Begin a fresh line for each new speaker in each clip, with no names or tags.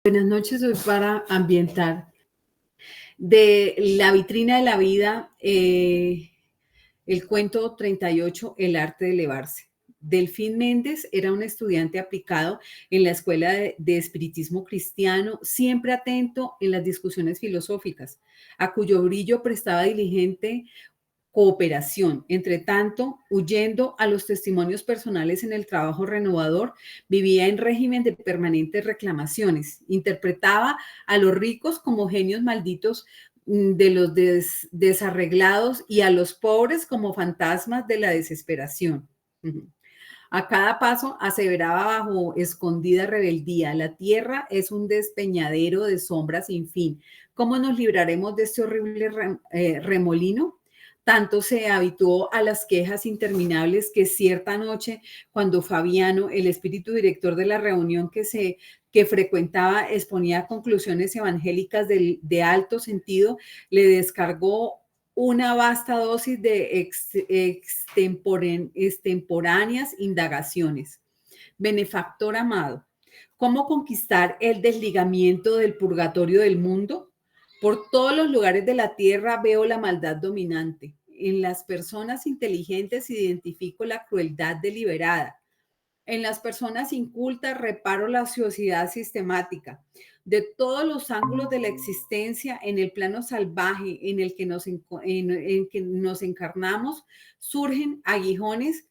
Buenas noches, hoy para ambientar de la vitrina de la vida, el cuento 38, El arte de elevarse. Delfín Méndez era un estudiante aplicado en la Escuela de Espiritismo Cristiano, siempre atento en las discusiones filosóficas, a cuyo brillo prestaba diligente cooperación. Entre tanto, huyendo a los testimonios personales en el trabajo renovador, vivía en régimen de permanentes reclamaciones. Interpretaba a los ricos como genios malditos de los desarreglados y a los pobres como fantasmas de la desesperación. A cada paso aseveraba bajo escondida rebeldía: la tierra es un despeñadero de sombras sin fin. ¿Cómo nos libraremos de este horrible remolino? Tanto se habituó a las quejas interminables que cierta noche, cuando Fabiano, el espíritu director de la reunión que frecuentaba, exponía conclusiones evangélicas de alto sentido, le descargó una vasta dosis de extemporáneas indagaciones. Benefactor amado, ¿cómo conquistar el desligamiento del purgatorio del mundo? Por todos los lugares de la tierra veo la maldad dominante. En las personas inteligentes identifico la crueldad deliberada. En las personas incultas reparo la ociosidad sistemática. De todos los ángulos de la existencia, en el plano salvaje en el que en que nos encarnamos, surgen aguijones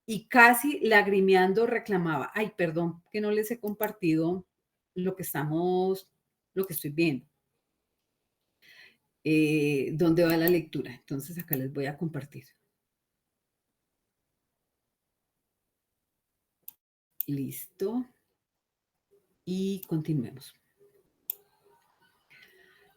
y casi lagrimeando reclamaba: ay, perdón, que no les he compartido lo que lo que estoy viendo. ¿Dónde va la lectura? Entonces acá les voy a compartir. Listo. Y continuemos.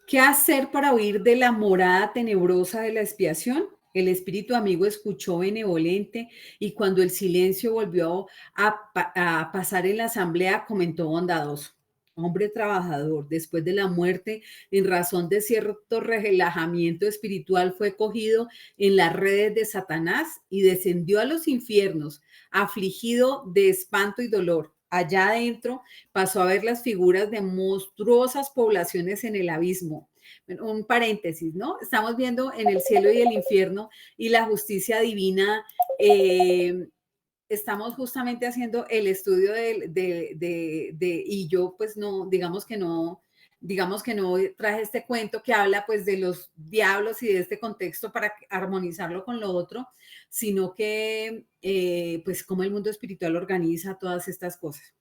¿Qué hacer para huir de la morada tenebrosa de la expiación? El espíritu amigo escuchó benevolente y cuando el silencio volvió a pasar en la asamblea, comentó bondadoso: hombre trabajador, después de la muerte, en razón de cierto relajamiento espiritual, fue cogido en las redes de Satanás y descendió a los infiernos, afligido de espanto y dolor. Allá adentro pasó a ver las figuras de monstruosas poblaciones en el abismo. Bueno, un paréntesis, ¿no? Estamos viendo en el cielo y el infierno y la justicia divina. Estamos justamente haciendo el estudio y yo pues no, digamos que no traje este cuento que habla pues de los diablos y de este contexto para armonizarlo con lo otro, sino que pues cómo el mundo espiritual organiza todas estas cosas.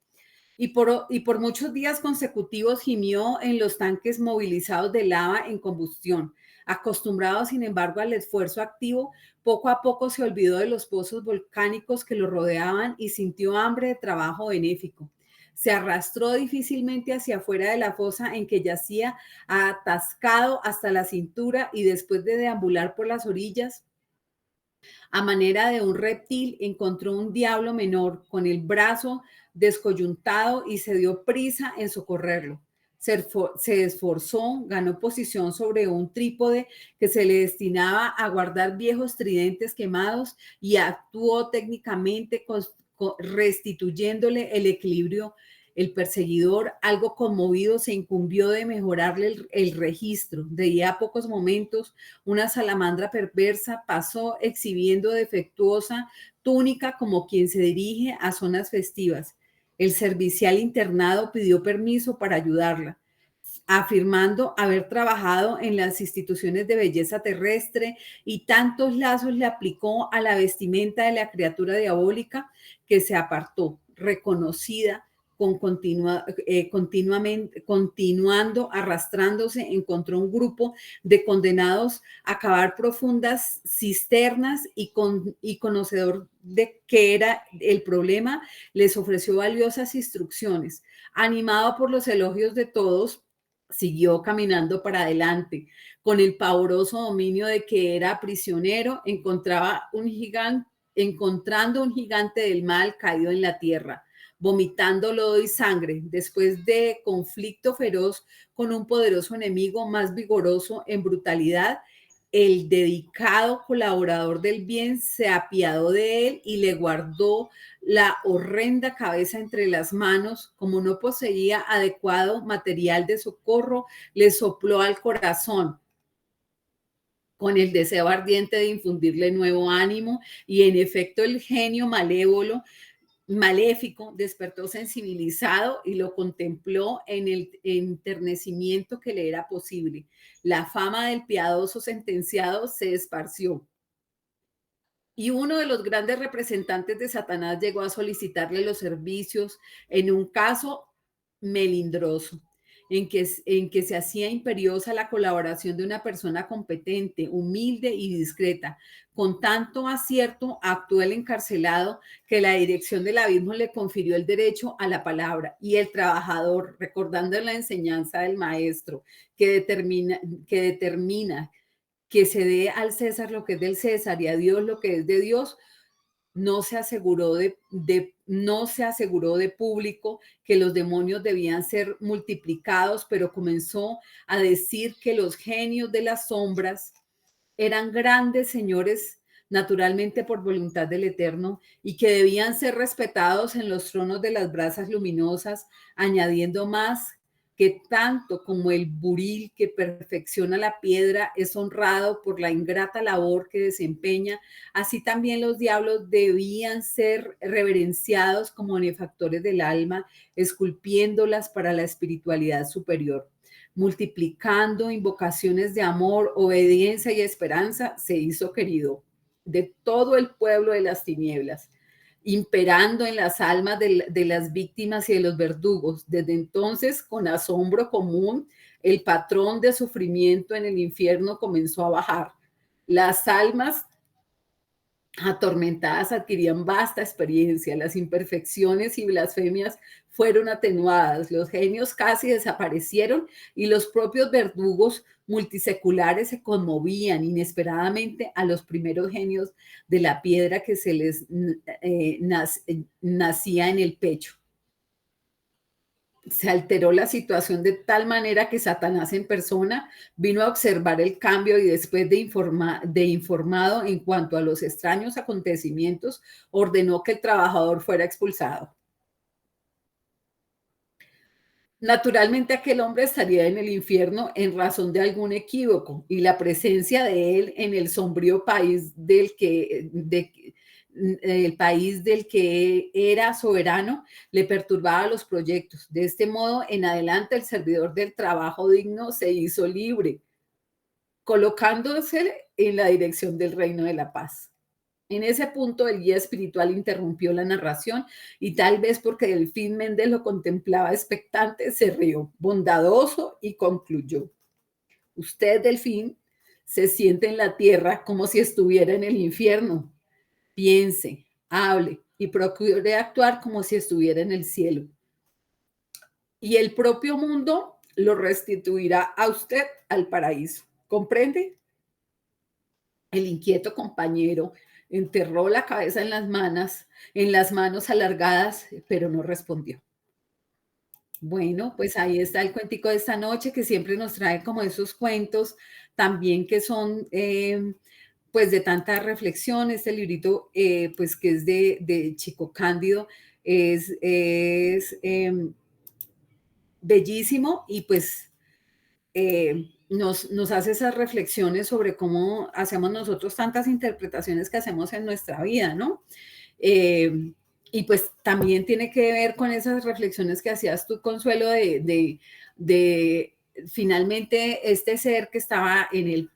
Y por muchos días consecutivos gimió en los tanques movilizados de lava en combustión. Acostumbrado, sin embargo, al esfuerzo activo, poco a poco se olvidó de los pozos volcánicos que lo rodeaban y sintió hambre de trabajo benéfico. Se arrastró difícilmente hacia afuera de la fosa en que yacía, atascado hasta la cintura, y después de deambular por las orillas, a manera de un reptil, encontró un diablo menor con el brazo descoyuntado y se dio prisa en socorrerlo. Se esforzó, ganó posición sobre un trípode que se le destinaba a guardar viejos tridentes quemados y actuó técnicamente restituyéndole el equilibrio. El perseguidor, algo conmovido, se incumbió de mejorarle el registro. De ahí a pocos momentos, una salamandra perversa pasó exhibiendo defectuosa túnica como quien se dirige a zonas festivas. El servicial internado pidió permiso para ayudarla, afirmando haber trabajado en las instituciones de belleza terrestre, y tantos lazos le aplicó a la vestimenta de la criatura diabólica que se apartó, reconocida, continuando arrastrándose, encontró un grupo de condenados a cavar profundas cisternas y conocedor de qué era el problema, les ofreció valiosas instrucciones. Animado por los elogios de todos, siguió caminando para adelante. Con el pavoroso dominio de que era prisionero, encontrando un gigante del mal caído en la tierra, vomitando lodo y sangre, después de conflicto feroz con un poderoso enemigo más vigoroso en brutalidad. el dedicado colaborador del bien se apiadó de él y le guardó la horrenda cabeza entre las manos. Como no poseía adecuado material de socorro, le sopló al corazón con el deseo ardiente de infundirle nuevo ánimo, y en efecto el genio maléfico despertó sensibilizado y lo contempló en el enternecimiento que le era posible. La fama del piadoso sentenciado se esparció. Y uno de los grandes representantes de Satanás llegó a solicitarle los servicios en un caso melindroso, en que se hacía imperiosa la colaboración de una persona competente, humilde y discreta. Con tanto acierto actuó el encarcelado que la dirección del abismo le confirió el derecho a la palabra, y el trabajador, recordando la enseñanza del maestro que determina que se dé al César lo que es del César y a Dios lo que es de Dios, no se aseguró de público que los demonios debían ser multiplicados, pero comenzó a decir que los genios de las sombras eran grandes señores naturalmente por voluntad del Eterno, y que debían ser respetados en los tronos de las brasas luminosas, añadiendo más que tanto como el buril que perfecciona la piedra es honrado por la ingrata labor que desempeña, así también los diablos debían ser reverenciados como benefactores del alma, esculpiéndolas para la espiritualidad superior. Multiplicando invocaciones de amor, obediencia y esperanza, se hizo querido de todo el pueblo de las tinieblas, imperando en las almas de las víctimas y de los verdugos. Desde entonces, con asombro común, el patrón de sufrimiento en el infierno comenzó a bajar. Las almas atormentadas adquirían vasta experiencia, las imperfecciones y blasfemias fueron atenuadas, los genios casi desaparecieron, y los propios verdugos multiseculares se conmovían inesperadamente a los primeros genios de la piedra que se les nacía en el pecho. Se alteró la situación de tal manera que Satanás en persona vino a observar el cambio, y después de informado en cuanto a los extraños acontecimientos, ordenó que el trabajador fuera expulsado. Naturalmente aquel hombre estaría en el infierno en razón de algún equívoco, y la presencia de él en el sombrío país el país del que era soberano le perturbaba los proyectos. De este modo, en adelante, el servidor del trabajo digno se hizo libre, colocándose en la dirección del reino de la paz. En ese punto, el guía espiritual interrumpió la narración, y tal vez porque Delfín Méndez lo contemplaba expectante, se rió, bondadoso, y concluyó: usted, Delfín, se siente en la tierra como si estuviera en el infierno. Piense, hable y procure actuar como si estuviera en el cielo, y el propio mundo lo restituirá a usted al paraíso. ¿Comprende? El inquieto compañero enterró la cabeza en las manos alargadas, pero no respondió. Bueno, pues ahí está el cuentico de esta noche, que siempre nos trae como esos cuentos también que son pues de tanta reflexión. Este librito pues que es de Chico Cándido es bellísimo, y pues nos hace esas reflexiones sobre cómo hacemos nosotros tantas interpretaciones que hacemos en nuestra vida, ¿no? Eh, y pues también tiene que ver con esas reflexiones que hacías tú, Consuelo, de finalmente este ser que estaba en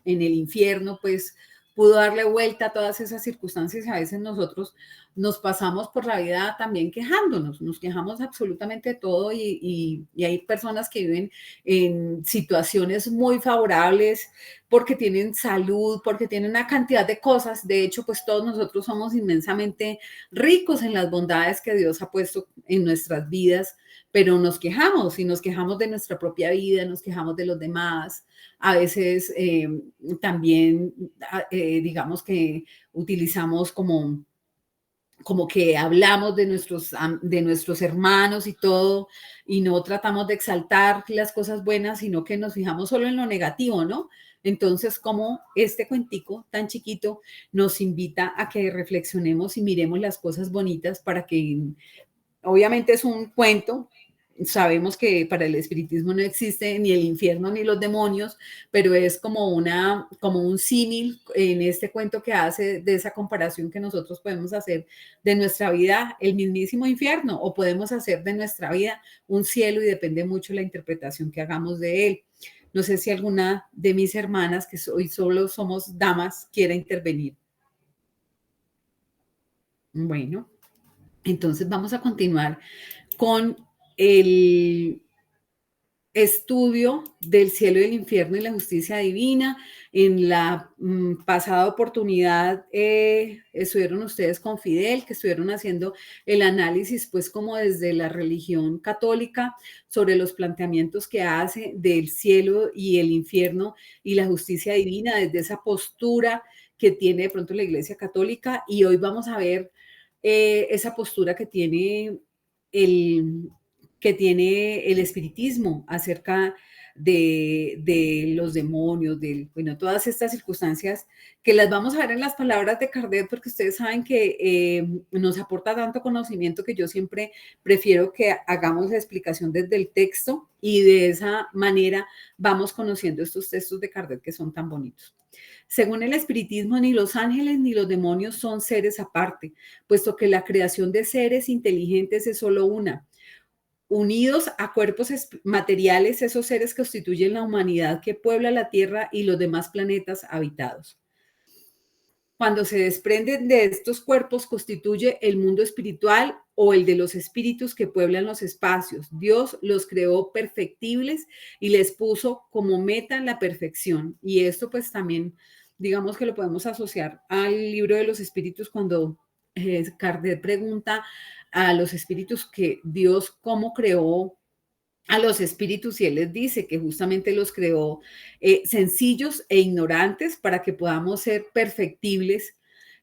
el infierno, pues pudo darle vuelta a todas esas circunstancias. A veces nosotros nos pasamos por la vida también quejándonos, nos quejamos absolutamente de todo, y hay personas que viven en situaciones muy favorables porque tienen salud, porque tienen una cantidad de cosas. De hecho, pues todos nosotros somos inmensamente ricos en las bondades que Dios ha puesto en nuestras vidas, pero nos quejamos, y nos quejamos de nuestra propia vida, nos quejamos de los demás. A veces también, digamos que utilizamos como como que hablamos de nuestros hermanos y todo, y no tratamos de exaltar las cosas buenas, sino que nos fijamos solo en lo negativo, ¿no? Entonces, como este cuentico tan chiquito nos invita a que reflexionemos y miremos las cosas bonitas para que, obviamente es un cuento, sabemos que para el espiritismo no existe ni el infierno ni los demonios, pero es como un símil en este cuento que hace de esa comparación que nosotros podemos hacer de nuestra vida el mismísimo infierno o podemos hacer de nuestra vida un cielo y depende mucho la interpretación que hagamos de él. No sé si alguna de mis hermanas, que hoy solo somos damas, quiera intervenir. Bueno, entonces vamos a continuar con el estudio del cielo y el infierno y la justicia divina. En la pasada oportunidad estuvieron ustedes con Fidel, que estuvieron haciendo el análisis, pues como desde la religión católica, sobre los planteamientos que hace del cielo y el infierno y la justicia divina, desde esa postura que tiene de pronto la Iglesia Católica. Y hoy vamos a ver esa postura el, que tiene el espiritismo acerca de los demonios, bueno, todas estas circunstancias que las vamos a ver en las palabras de Kardec, porque ustedes saben que nos aporta tanto conocimiento que yo siempre prefiero que hagamos la explicación desde el texto y de esa manera vamos conociendo estos textos de Kardec que son tan bonitos. Según el espiritismo, ni los ángeles ni los demonios son seres aparte, puesto que la creación de seres inteligentes es solo una. Unidos a cuerpos materiales, esos seres constituyen la humanidad que puebla la Tierra y los demás planetas habitados. Cuando se desprenden de estos cuerpos, constituye el mundo espiritual o el de los espíritus que pueblan los espacios. Dios los creó perfectibles y les puso como meta la perfección. Y esto pues también, digamos que lo podemos asociar al libro de los espíritus cuando Kardec pregunta a los espíritus que Dios cómo creó a los espíritus y él les dice que justamente los creó sencillos e ignorantes para que podamos ser perfectibles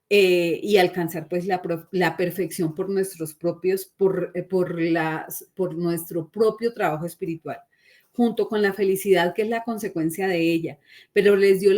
y alcanzar pues la perfección por nuestros propios, por nuestro propio trabajo espiritual, junto con la felicidad que es la consecuencia de ella, pero les dio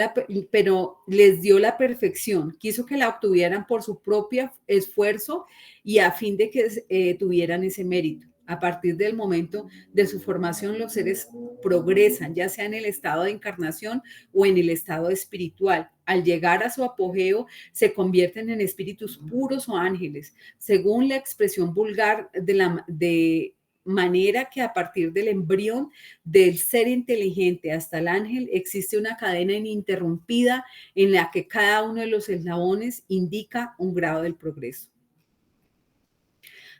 la perfección, quiso que la obtuvieran por su propio esfuerzo y a fin de que tuvieran ese mérito. A partir del momento de su formación, los seres progresan, ya sea en el estado de encarnación o en el estado espiritual. Al llegar a su apogeo, se convierten en espíritus puros o ángeles, según la expresión vulgar de manera que a partir del embrión del ser inteligente hasta el ángel existe una cadena ininterrumpida en la que cada uno de los eslabones indica un grado del progreso.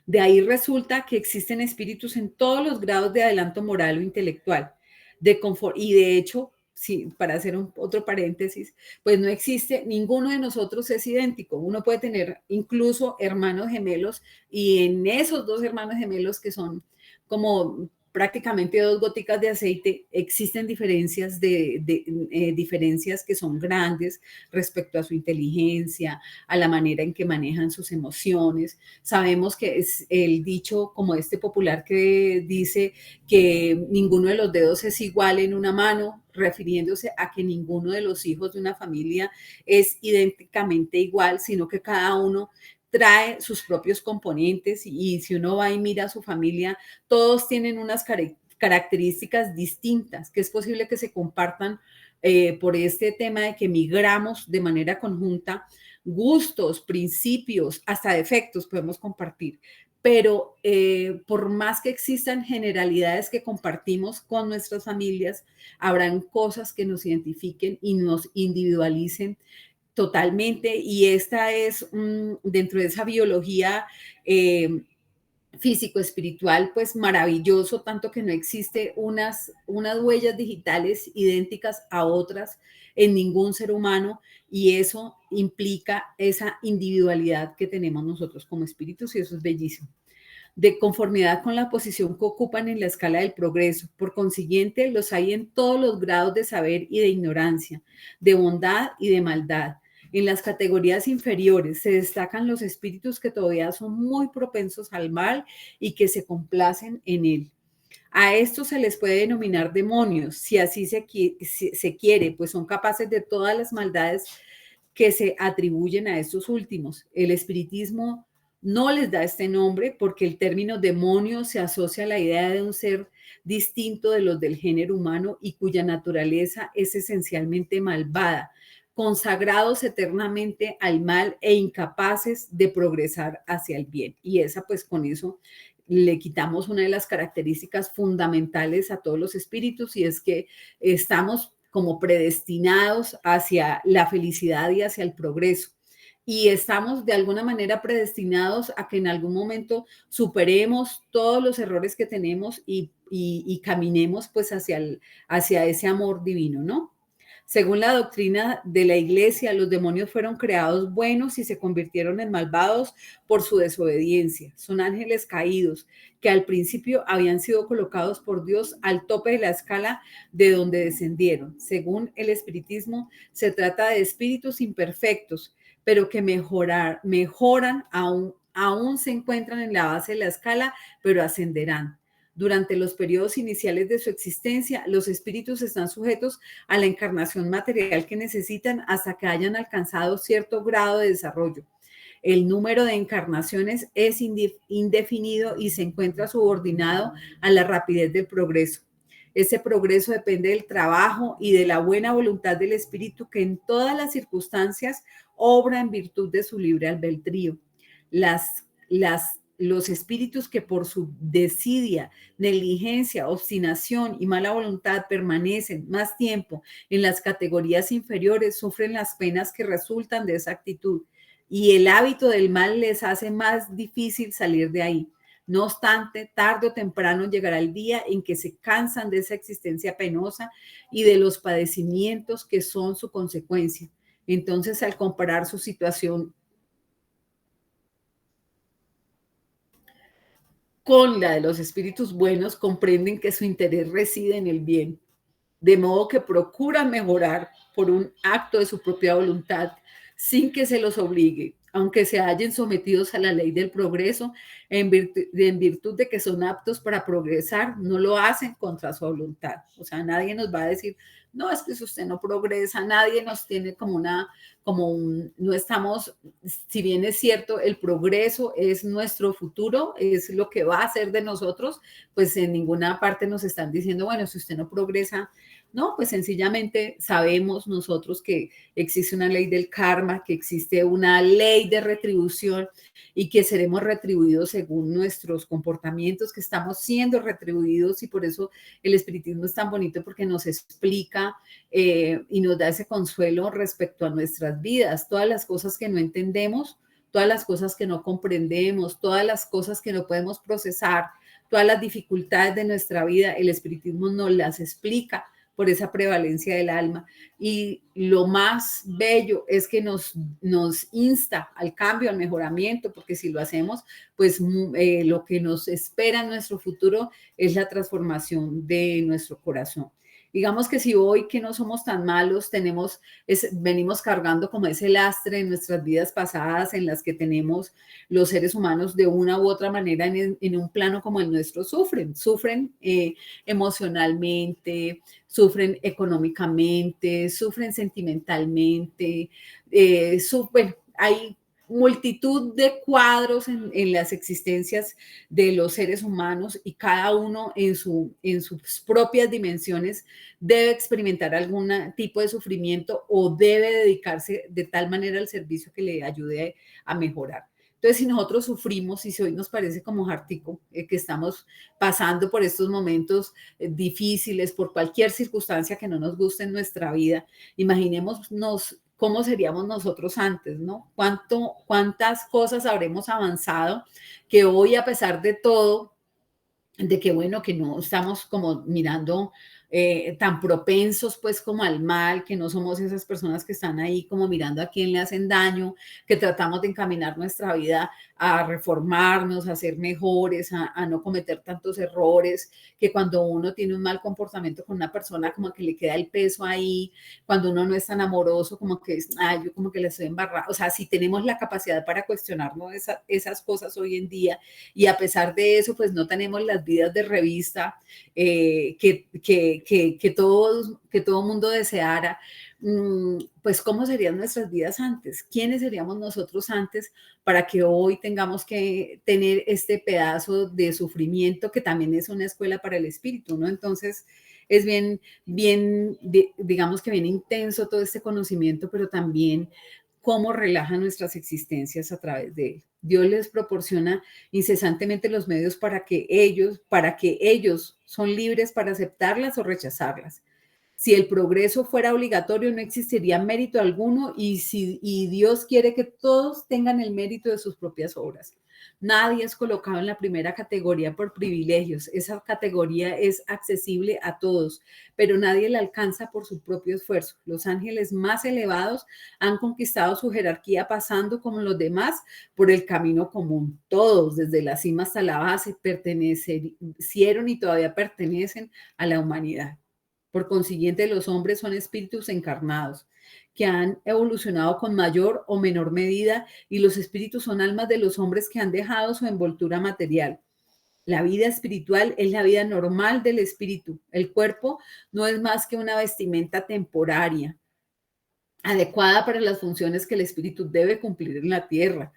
De ahí resulta que existen espíritus en todos los grados de adelanto moral o intelectual, y de hecho, sí, para hacer otro paréntesis, pues no existe, ninguno de nosotros es idéntico. Uno puede tener incluso hermanos gemelos y en esos dos hermanos gemelos que son como prácticamente dos goticas de aceite, existen diferencias que son grandes respecto a su inteligencia, a la manera en que manejan sus emociones. Sabemos que es el dicho como este popular que dice que ninguno de los dedos es igual en una mano, refiriéndose a que ninguno de los hijos de una familia es idénticamente igual, sino que cada uno trae sus propios componentes y si uno va y mira a su familia, todos tienen unas características distintas, que es posible que se compartan por este tema de que migramos de manera conjunta, gustos, principios, hasta defectos podemos compartir. Pero por más que existan generalidades que compartimos con nuestras familias, habrán cosas que nos identifiquen y nos individualicen totalmente, y esta es dentro de esa biología físico-espiritual, pues maravilloso, tanto que no existe unas huellas digitales idénticas a otras en ningún ser humano, y eso implica esa individualidad que tenemos nosotros como espíritus, y eso es bellísimo. De conformidad con la posición que ocupan en la escala del progreso. Por consiguiente, los hay en todos los grados de saber y de ignorancia, de bondad y de maldad. En las categorías inferiores se destacan los espíritus que todavía son muy propensos al mal y que se complacen en él. A estos se les puede denominar demonios, si así se quiere, pues son capaces de todas las maldades que se atribuyen a estos últimos. El espiritismo no les da este nombre porque el término demonio se asocia a la idea de un ser distinto de los del género humano y cuya naturaleza es esencialmente malvada, consagrados eternamente al mal e incapaces de progresar hacia el bien. Y esa, pues con eso le quitamos una de las características fundamentales a todos los espíritus, y es que estamos como predestinados hacia la felicidad y hacia el progreso. Y estamos de alguna manera predestinados a que en algún momento superemos todos los errores que tenemos y caminemos pues hacia ese amor divino, ¿no? Según la doctrina de la iglesia, los demonios fueron creados buenos y se convirtieron en malvados por su desobediencia. Son ángeles caídos que al principio habían sido colocados por Dios al tope de la escala de donde descendieron. Según el espiritismo, se trata de espíritus imperfectos, pero que mejoran aún se encuentran en la base de la escala, pero ascenderán. Durante los periodos iniciales de su existencia, los espíritus están sujetos a la encarnación material que necesitan hasta que hayan alcanzado cierto grado de desarrollo. El número de encarnaciones es indefinido y se encuentra subordinado a la rapidez del progreso. Ese progreso depende del trabajo y de la buena voluntad del espíritu que en todas las circunstancias obra en virtud de su libre albedrío. Los espíritus que por su desidia, negligencia, obstinación y mala voluntad permanecen más tiempo en las categorías inferiores sufren las penas que resultan de esa actitud, y el hábito del mal les hace más difícil salir de ahí. No obstante, tarde o temprano llegará el día en que se cansan de esa existencia penosa y de los padecimientos que son su consecuencia. Entonces, al comparar su situación con la de los espíritus buenos, comprenden que su interés reside en el bien, de modo que procuran mejorar por un acto de su propia voluntad, sin que se los obligue, aunque se hallen sometidos a la ley del progreso, en virtud de que son aptos para progresar, no lo hacen contra su voluntad. O sea, nadie nos va a decir, no, es que si usted no progresa, nadie nos tiene no estamos, si bien es cierto, el progreso es nuestro futuro, es lo que va a hacer de nosotros, pues en ninguna parte nos están diciendo, bueno, si usted no progresa, no, pues sencillamente sabemos nosotros que existe una ley del karma, que existe una ley de retribución y que seremos retribuidos según nuestros comportamientos, que estamos siendo retribuidos, y por eso el espiritismo es tan bonito porque nos explica y nos da ese consuelo respecto a nuestras vidas, todas las cosas que no entendemos, todas las cosas que no comprendemos, todas las cosas que no podemos procesar, todas las dificultades de nuestra vida, el espiritismo nos las explica por esa prevalencia del alma. Y lo más bello es que nos insta al cambio, al mejoramiento, porque si lo hacemos, pues lo que nos espera en nuestro futuro es la transformación de nuestro corazón. Digamos que si hoy que no somos tan malos, venimos cargando como ese lastre en nuestras vidas pasadas en las que tenemos los seres humanos de una u otra manera en un plano como el nuestro, sufren emocionalmente, sufren económicamente, sufren sentimentalmente, bueno, hay multitud de cuadros en las existencias de los seres humanos, y cada uno en sus propias dimensiones debe experimentar algún tipo de sufrimiento o debe dedicarse de tal manera al servicio que le ayude a mejorar. Entonces, si nosotros sufrimos y si hoy nos parece como Jartico, que estamos pasando por estos momentos difíciles, por cualquier circunstancia que no nos guste en nuestra vida, imaginémonos cómo seríamos nosotros antes, ¿no? Cuántas cosas habremos avanzado que hoy, a pesar de todo, de que bueno, que no estamos como mirando tan propensos pues como al mal, que no somos esas personas que están ahí como mirando a quién le hacen daño, que tratamos de encaminar nuestra vida a reformarnos, a ser mejores, a no cometer tantos errores, que cuando uno tiene un mal comportamiento con una persona como que le queda el peso ahí, cuando uno no es tan amoroso, como que es, ay, yo como que le estoy embarrada. O sea, si tenemos la capacidad para cuestionarnos esas cosas hoy en día y a pesar de eso, pues no tenemos las vidas de revista que todo mundo deseara, pues cómo serían nuestras vidas antes, quiénes seríamos nosotros antes para que hoy tengamos que tener este pedazo de sufrimiento que también es una escuela para el espíritu, ¿no? Entonces es digamos que bien intenso todo este conocimiento, pero también cómo relaja nuestras existencias a través de él. Dios les proporciona incesantemente los medios para que ellos son libres para aceptarlas o rechazarlas. Si el progreso fuera obligatorio, no existiría mérito alguno y Dios quiere que todos tengan el mérito de sus propias obras. Nadie es colocado en la primera categoría por privilegios. Esa categoría es accesible a todos, pero nadie la alcanza por su propio esfuerzo. Los ángeles más elevados han conquistado su jerarquía pasando como los demás por el camino común. Todos, desde la cima hasta la base, pertenecieron y todavía pertenecen a la humanidad. Por consiguiente, los hombres son espíritus encarnados que han evolucionado con mayor o menor medida y los espíritus son almas de los hombres que han dejado su envoltura material. La vida espiritual es la vida normal del espíritu. El cuerpo no es más que una vestimenta temporaria, adecuada para las funciones que el espíritu debe cumplir en la tierra,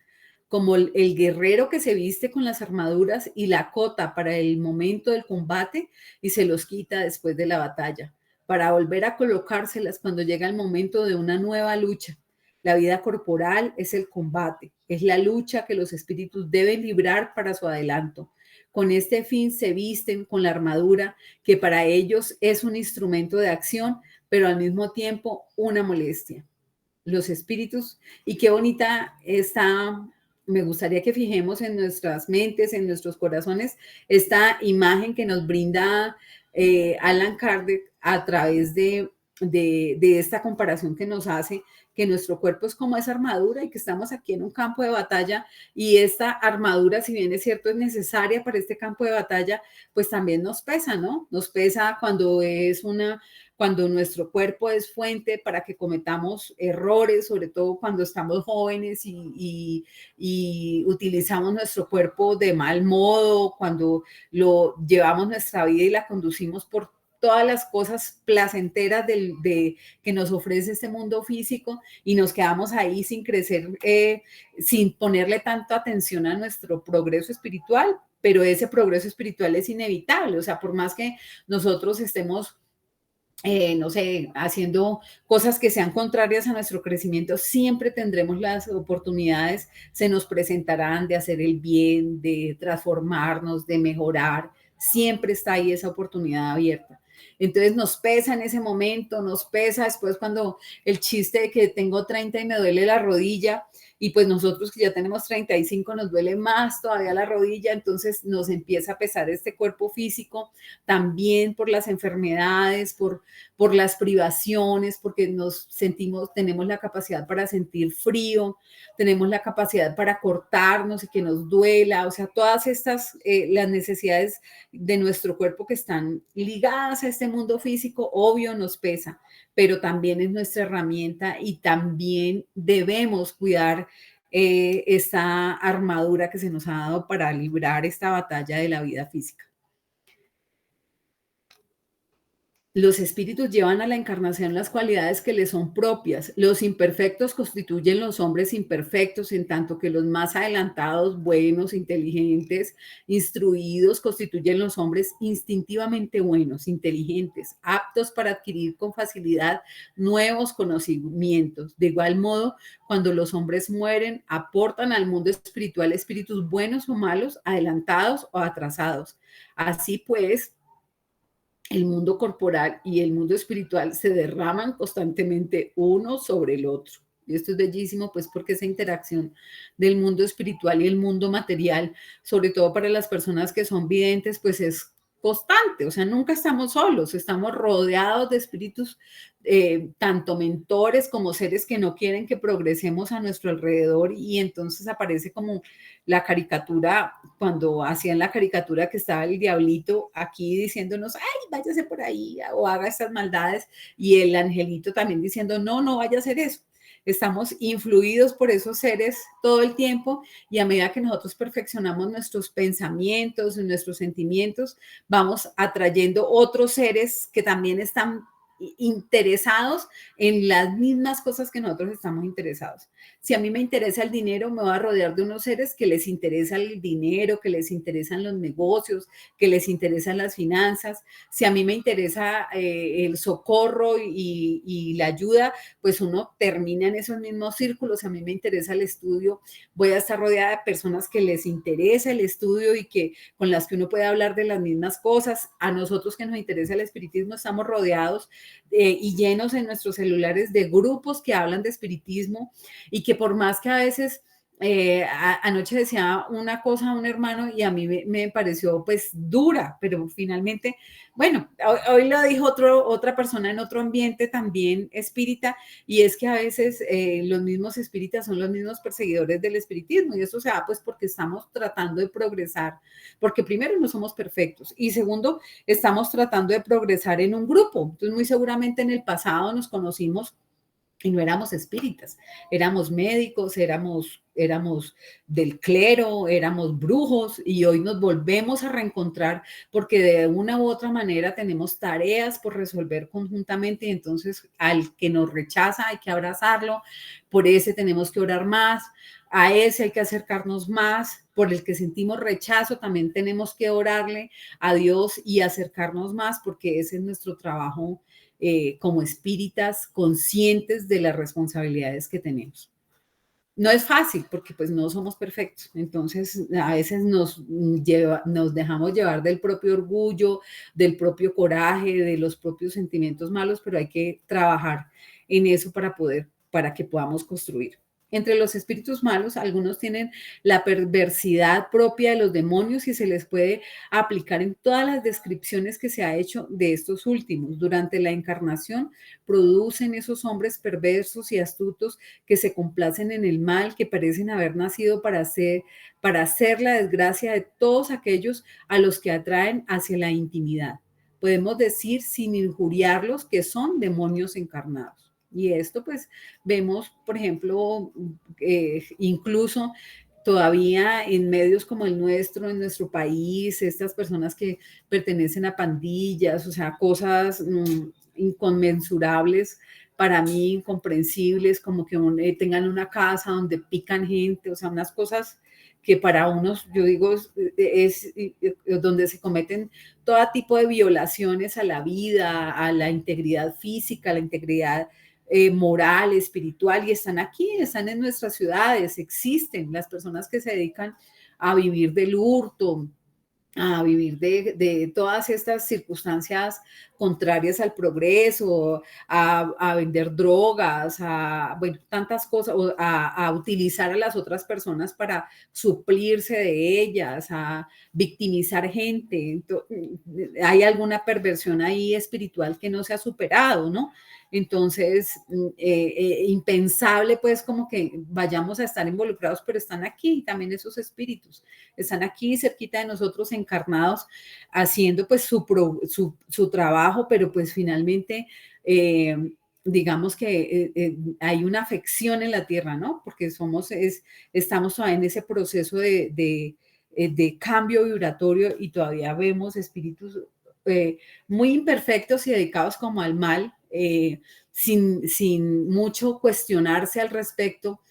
como el guerrero que se viste con las armaduras y la cota para el momento del combate y se los quita después de la batalla, para volver a colocárselas cuando llega el momento de una nueva lucha. La vida corporal es el combate, es la lucha que los espíritus deben librar para su adelanto. Con este fin se visten con la armadura, que para ellos es un instrumento de acción, pero al mismo tiempo una molestia. Los espíritus, y qué bonita está, me gustaría que fijemos en nuestras mentes, en nuestros corazones, esta imagen que nos brinda Alan Kardec a través de esta comparación que nos hace, que nuestro cuerpo es como esa armadura y que estamos aquí en un campo de batalla y esta armadura, si bien es cierto, es necesaria para este campo de batalla, pues también nos pesa, ¿no? Nos pesa cuando nuestro cuerpo es fuente para que cometamos errores, sobre todo cuando estamos jóvenes y utilizamos nuestro cuerpo de mal modo, cuando lo llevamos nuestra vida y la conducimos por todas las cosas placenteras que nos ofrece este mundo físico y nos quedamos ahí sin crecer, sin ponerle tanta atención a nuestro progreso espiritual, pero ese progreso espiritual es inevitable, o sea, por más que nosotros estemos no sé, haciendo cosas que sean contrarias a nuestro crecimiento, siempre tendremos las oportunidades, se nos presentarán de hacer el bien, de transformarnos, de mejorar, siempre está ahí esa oportunidad abierta. Entonces nos pesa en ese momento, nos pesa después cuando el chiste de que tengo 30 y me duele la rodilla, y pues nosotros que ya tenemos 35 nos duele más todavía la rodilla, entonces nos empieza a pesar este cuerpo físico, también por las enfermedades, por las privaciones, porque tenemos la capacidad para sentir frío, tenemos la capacidad para cortarnos y que nos duela, o sea, todas estas, las necesidades de nuestro cuerpo que están ligadas a este mundo físico, obvio nos pesa, pero también es nuestra herramienta y también debemos cuidar esta armadura que se nos ha dado para librar esta batalla de la vida física. Los espíritus llevan a la encarnación las cualidades que les son propias. Los imperfectos constituyen los hombres imperfectos, en tanto que los más adelantados, buenos, inteligentes, instruidos, constituyen los hombres instintivamente buenos, inteligentes, aptos para adquirir con facilidad nuevos conocimientos. De igual modo, cuando los hombres mueren, aportan al mundo espiritual espíritus buenos o malos, adelantados o atrasados. Así pues, el mundo corporal y el mundo espiritual se derraman constantemente uno sobre el otro. Y esto es bellísimo, pues porque esa interacción del mundo espiritual y el mundo material, sobre todo para las personas que son videntes, pues es constante, o sea, nunca estamos solos, estamos rodeados de espíritus, tanto mentores como seres que no quieren que progresemos a nuestro alrededor y entonces aparece como la caricatura, cuando hacían la caricatura que estaba el diablito aquí diciéndonos, ay, váyase por ahí o haga estas maldades y el angelito también diciendo, no, no vaya a hacer eso. Estamos influidos por esos seres todo el tiempo y a medida que nosotros perfeccionamos nuestros pensamientos y nuestros sentimientos, vamos atrayendo otros seres que también están interesados en las mismas cosas que nosotros estamos interesados. Si a mí me interesa el dinero, me voy a rodear de unos seres que les interesa el dinero, que les interesan los negocios, que les interesan las finanzas. Si a mí me interesa el socorro y la ayuda, pues uno termina en esos mismos círculos. Si a mí me interesa el estudio, voy a estar rodeada de personas que les interesa el estudio y que con las que uno puede hablar de las mismas cosas. A nosotros que nos interesa el espiritismo, estamos rodeados y llenos en nuestros celulares de grupos que hablan de espiritismo y que por más que a veces anoche decía una cosa a un hermano y a mí me pareció pues dura, pero finalmente, bueno, hoy lo dijo otra persona en otro ambiente también espírita, y es que a veces los mismos espíritas son los mismos perseguidores del espiritismo, y eso se da pues porque estamos tratando de progresar, porque primero no somos perfectos y segundo, estamos tratando de progresar en un grupo. Entonces muy seguramente en el pasado nos conocimos y no éramos espíritas, éramos médicos, éramos del clero, éramos brujos y hoy nos volvemos a reencontrar porque de una u otra manera tenemos tareas por resolver conjuntamente y entonces al que nos rechaza hay que abrazarlo, por ese tenemos que orar más, a ese hay que acercarnos más, por el que sentimos rechazo también tenemos que orarle a Dios y acercarnos más porque ese es nuestro trabajo como espíritas conscientes de las responsabilidades que tenemos. No es fácil porque pues no somos perfectos, entonces a veces nos dejamos llevar del propio orgullo, del propio coraje, de los propios sentimientos malos, pero hay que trabajar en eso para que podamos construir. Entre los espíritus malos, algunos tienen la perversidad propia de los demonios y se les puede aplicar en todas las descripciones que se ha hecho de estos últimos. Durante la encarnación producen esos hombres perversos y astutos que se complacen en el mal, que parecen haber nacido para hacer la desgracia de todos aquellos a los que atraen hacia la intimidad. Podemos decir sin injuriarlos que son demonios encarnados. Y esto pues vemos, por ejemplo, incluso todavía en medios como el nuestro, en nuestro país, estas personas que pertenecen a pandillas, o sea, cosas inconmensurables, para mí incomprensibles, como que tengan una casa donde pican gente, o sea, unas cosas que para unos, yo digo, es donde se cometen todo tipo de violaciones a la vida, a la integridad física, a la integridad moral, espiritual, y están aquí, están en nuestras ciudades, existen las personas que se dedican a vivir del hurto, a vivir de todas estas circunstancias contrarias al progreso, a vender drogas, a, bueno, tantas cosas, a utilizar a las otras personas para suplirse de ellas, a victimizar gente. Hay alguna perversión ahí espiritual que no se ha superado, ¿no? Entonces, impensable pues como que vayamos a estar involucrados, pero están aquí también esos espíritus, están aquí cerquita de nosotros encarnados, haciendo pues su trabajo, pero pues finalmente digamos que hay una afección en la tierra, ¿no? Porque estamos todavía en ese proceso de cambio vibratorio y todavía vemos espíritus muy imperfectos y dedicados como al mal, sin mucho cuestionarse al respecto,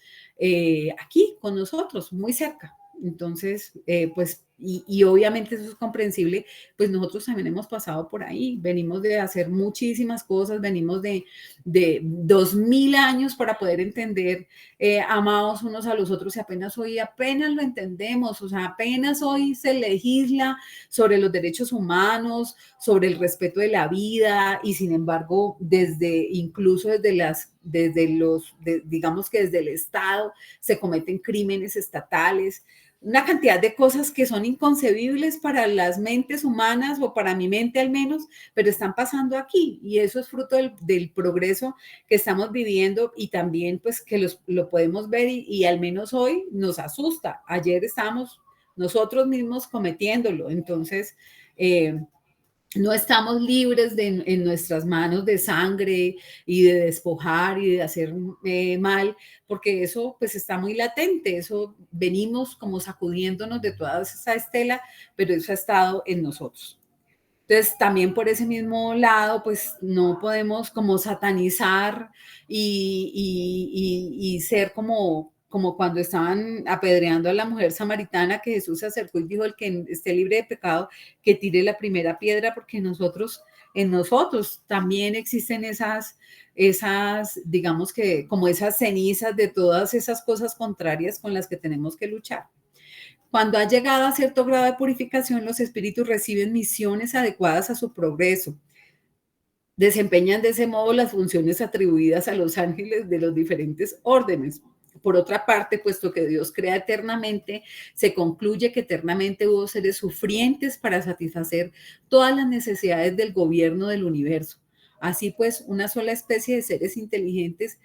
aquí con nosotros, muy cerca. Entonces, pues, y obviamente eso es comprensible, pues nosotros también hemos pasado por ahí, venimos de hacer muchísimas cosas, venimos de 2000 años para poder entender, amados unos a los otros y apenas lo entendemos, o sea, apenas hoy se legisla sobre los derechos humanos, sobre el respeto de la vida y sin embargo, incluso digamos que desde el Estado se cometen crímenes estatales. una cantidad de cosas que son inconcebibles para las mentes humanas o para mi mente al menos, pero están pasando aquí y eso es fruto del progreso que estamos viviendo y también pues que lo podemos ver y al menos hoy nos asusta. Ayer estábamos nosotros mismos cometiéndolo, entonces no estamos libres en nuestras manos de sangre y de despojar y de hacer mal, porque eso pues está muy latente, eso venimos como sacudiéndonos de toda esa estela, pero eso ha estado en nosotros. Entonces, también por ese mismo lado, pues no podemos como satanizar y ser como cuando estaban apedreando a la mujer samaritana, que Jesús se acercó y dijo, el que esté libre de pecado, que tire la primera piedra, porque en nosotros también existen digamos que como esas cenizas de todas esas cosas contrarias con las que tenemos que luchar. Cuando ha llegado a cierto grado de purificación, los espíritus reciben misiones adecuadas a su progreso. Desempeñan de ese modo las funciones atribuidas a los ángeles de los diferentes órdenes. Por otra parte, puesto que Dios crea eternamente, se concluye que eternamente hubo seres sufrientes para satisfacer todas las necesidades del gobierno del universo. Así pues, una sola especie de seres inteligentes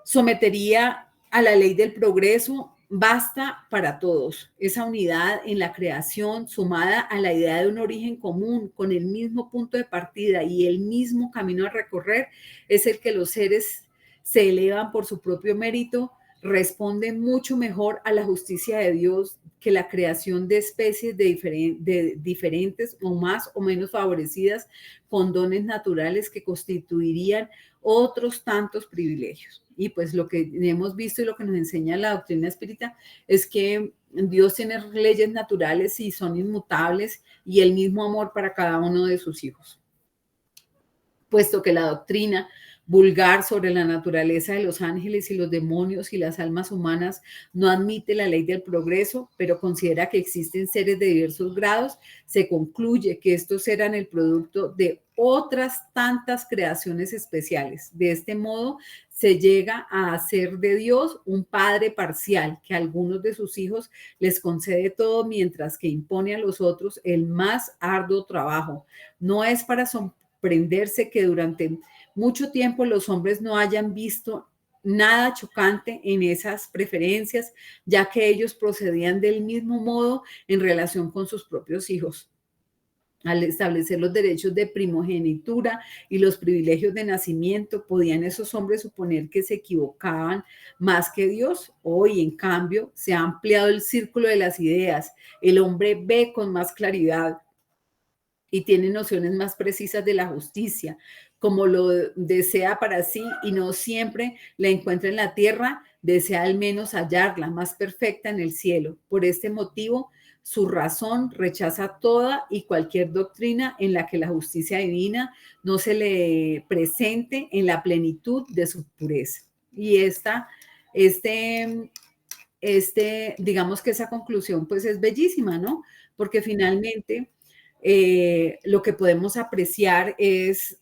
sometería a la ley del progreso, basta para todos. Esa unidad en la creación, sumada a la idea de un origen común, con el mismo punto de partida y el mismo camino a recorrer, es el que los seres se elevan por su propio mérito, responden mucho mejor a la justicia de Dios que la creación de especies de diferentes o más o menos favorecidas con dones naturales que constituirían otros tantos privilegios. Y pues lo que hemos visto y lo que nos enseña la doctrina espírita es que Dios tiene leyes naturales y son inmutables y el mismo amor para cada uno de sus hijos. Puesto que la doctrina vulgar sobre la naturaleza de los ángeles y los demonios y las almas humanas no admite la ley del progreso, pero considera que existen seres de diversos grados, se concluye que estos eran el producto de otras tantas creaciones especiales. De este modo, se llega a hacer de Dios un padre parcial, que a algunos de sus hijos les concede todo, mientras que impone a los otros el más arduo trabajo. No es para sorprenderse que durante mucho tiempo los hombres no hayan visto nada chocante en esas preferencias, ya que ellos procedían del mismo modo en relación con sus propios hijos. Al establecer los derechos de primogenitura y los privilegios de nacimiento, ¿podían esos hombres suponer que se equivocaban más que Dios? Hoy, en cambio, se ha ampliado el círculo de las ideas. El hombre ve con más claridad y tiene nociones más precisas de la justicia, como lo desea para sí y no siempre la encuentra en la tierra, desea al menos hallarla más perfecta en el cielo. Por este motivo, su razón rechaza toda y cualquier doctrina en la que la justicia divina no se le presente en la plenitud de su pureza. Y este, digamos que esa conclusión pues es bellísima, ¿no? Porque finalmente lo que podemos apreciar es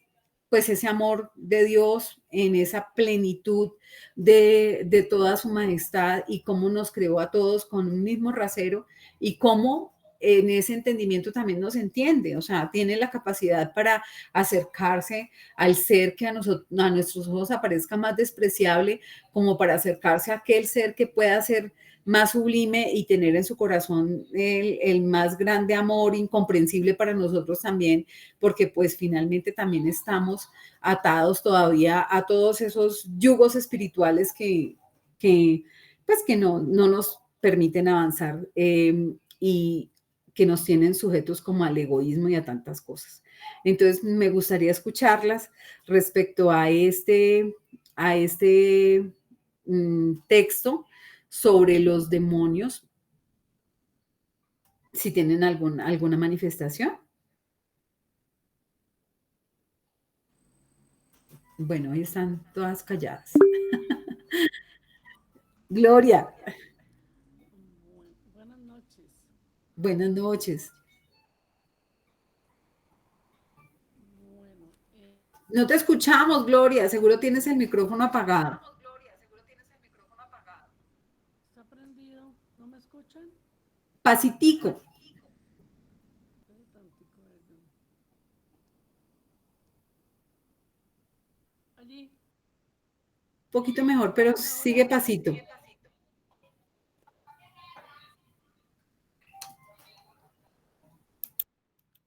pues ese amor de Dios en esa plenitud de toda su majestad y cómo nos creó a todos con un mismo rasero y cómo en ese entendimiento también nos entiende, o sea, tiene la capacidad para acercarse al ser que a nuestros ojos aparezca más despreciable, como para acercarse a aquel ser que pueda ser más sublime y tener en su corazón el más grande amor, incomprensible para nosotros también, porque pues finalmente también estamos atados todavía a todos esos yugos espirituales que pues que no nos permiten avanzar y que nos tienen sujetos como al egoísmo y a tantas cosas. Entonces, me gustaría escucharlas respecto a este texto sobre los demonios, si tienen alguna manifestación. Bueno, ahí están todas calladas. Gloria,
Buenas noches.
buenas noches.
Bueno,
No te escuchamos, Gloria. Seguro tienes el micrófono apagado.
¿está prendido? ¿No me escuchan?
Pasitico.
Allí.
Un poquito mejor, pero sigue pasito.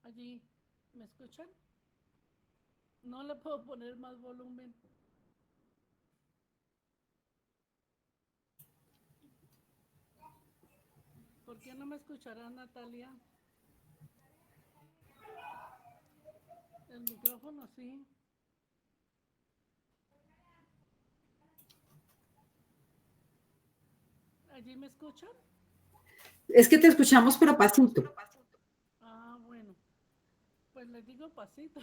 Allí. ¿Me escuchan? No le puedo poner más volumen. ¿Por qué no me escuchará Natalia? El micrófono sí. ¿Allí me escuchan?
Es que te escuchamos, pero pasito.
Ah, bueno. Pues les digo pasito.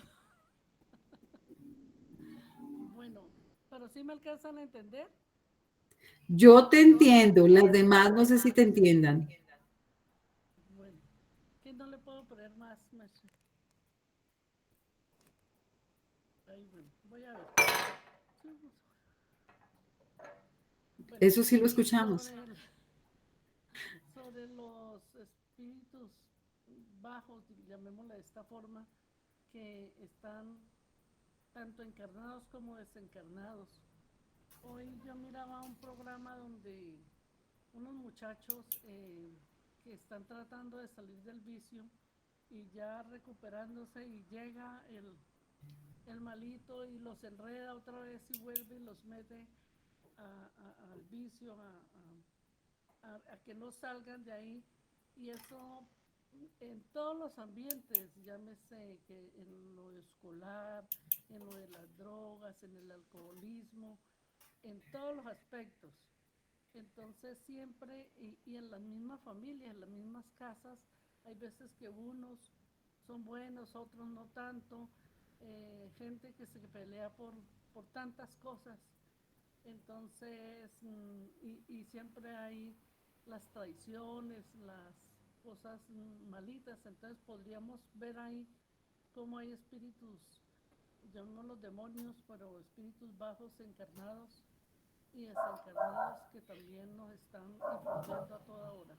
Bueno, pero sí me alcanzan a entender.
Yo te entiendo, las demás no sé si te entiendan.
Bueno, ¿qué no le puedo poner más, maestro? Ahí, bueno, voy a ver. Bueno,
Eso sí lo escuchamos.
sobre los espíritus bajos, llamémosla de esta forma, que están tanto encarnados como desencarnados. Hoy yo miraba un programa donde unos muchachos que están tratando de salir del vicio y ya recuperándose y llega el malito y los enreda otra vez y vuelve y los mete al vicio, a que no salgan de ahí. Y eso en todos los ambientes, llámese que en lo escolar, en lo de las drogas, en el alcoholismo, en todos los aspectos. Entonces siempre, y en las mismas familias, en las mismas casas, hay veces que unos son buenos, otros no tanto, gente que se pelea por tantas cosas. Entonces, y siempre hay las traiciones, las cosas malitas. Entonces podríamos ver ahí cómo hay espíritus, yo no los demonios, pero espíritus bajos encarnados y desencarnados que también nos están infundiendo a toda hora.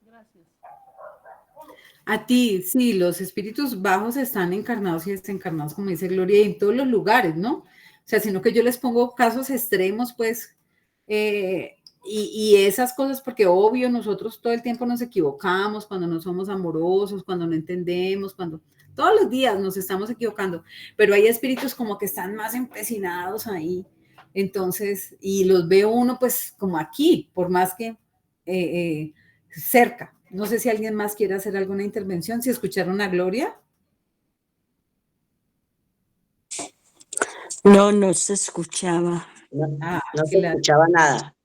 Gracias.
A ti, sí, los espíritus bajos están encarnados y desencarnados, como dice Gloria, y en todos los lugares, ¿no? O sea, sino que yo les pongo casos extremos, pues, y esas cosas, porque obvio, nosotros todo el tiempo nos equivocamos, cuando no somos amorosos, cuando no entendemos, cuando todos los días nos estamos equivocando, pero hay espíritus como que están más empecinados ahí, entonces, y los ve uno, pues, como aquí, por más que cerca. No sé si alguien más quiere hacer alguna intervención, si escucharon a Gloria.
No, no se escuchaba.
No se escuchaba nada.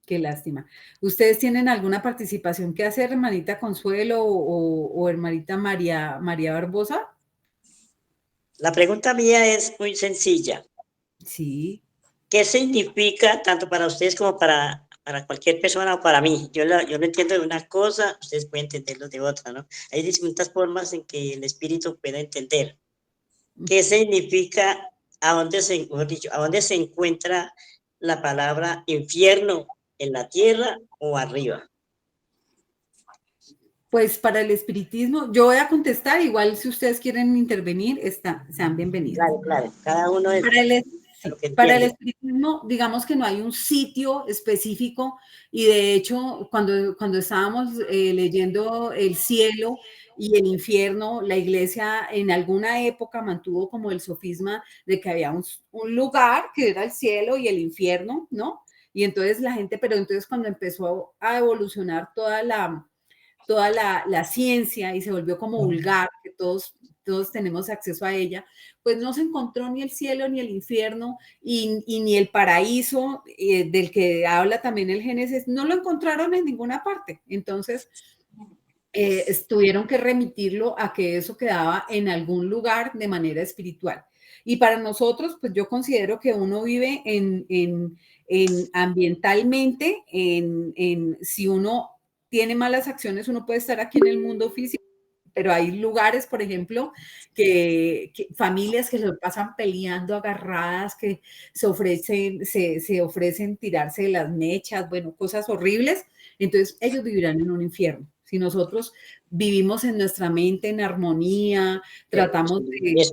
Qué lástima. ¿Ustedes tienen alguna participación que hacer, hermanita Consuelo o hermanita María Barbosa?
La pregunta mía es muy sencilla.
Sí.
¿Qué significa tanto para ustedes como para cualquier persona o para mí? Yo lo entiendo de una cosa, ustedes pueden entenderlo de otra, ¿no? Hay distintas formas en que el espíritu puede entender. ¿Qué significa, a dónde se encuentra la palabra infierno? ¿En la tierra o arriba?
Pues para el espiritismo, yo voy a contestar, igual si ustedes quieren intervenir, sean bienvenidos.
Claro, claro, cada uno es
para el espiritismo, digamos que no hay un sitio específico y de hecho cuando estábamos leyendo el cielo y el infierno, la iglesia en alguna época mantuvo como el sofisma de que había un lugar que era el cielo y el infierno, ¿no? Y entonces la gente, pero entonces cuando empezó a evolucionar toda la ciencia y se volvió como vulgar, que todos tenemos acceso a ella, pues no se encontró ni el cielo ni el infierno y ni el paraíso del que habla también el Génesis, no lo encontraron en ninguna parte. Entonces, tuvieron que remitirlo a que eso quedaba en algún lugar de manera espiritual. Y para nosotros, pues yo considero que uno vive ambientalmente, si uno tiene malas acciones, uno puede estar aquí en el mundo físico pero hay lugares, por ejemplo, que familias que se pasan peleando, agarradas, que se ofrecen tirarse de las mechas, bueno, cosas horribles. Entonces, ellos vivirán en un infierno. Si nosotros vivimos en nuestra mente en armonía, tratamos de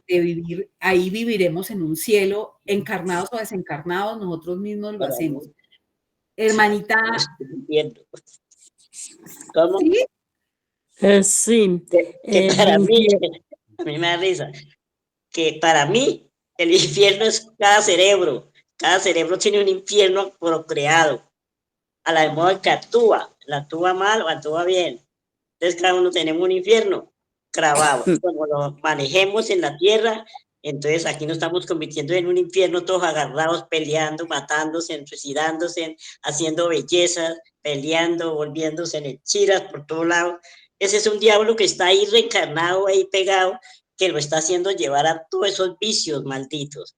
vivir, ahí viviremos en un cielo, encarnados o desencarnados, nosotros mismos lo hacemos. Hermanita.
¿Cómo?
¿Sí?
Sí.
Que para mí, a mí me da risa, que para mí el infierno es cada cerebro. Cada cerebro tiene un infierno procreado. A la de modo que actúa mal o actúa bien. Entonces cada uno tenemos un infierno grabado. Como lo manejemos en la tierra, entonces aquí nos estamos convirtiendo en un infierno, todos agarrados, peleando, matándose, suicidándose, haciendo bellezas, peleando, volviéndose en chiras por todos lados. Ese es un diablo que está ahí reencarnado, ahí pegado, que lo está haciendo llevar a todos esos vicios malditos.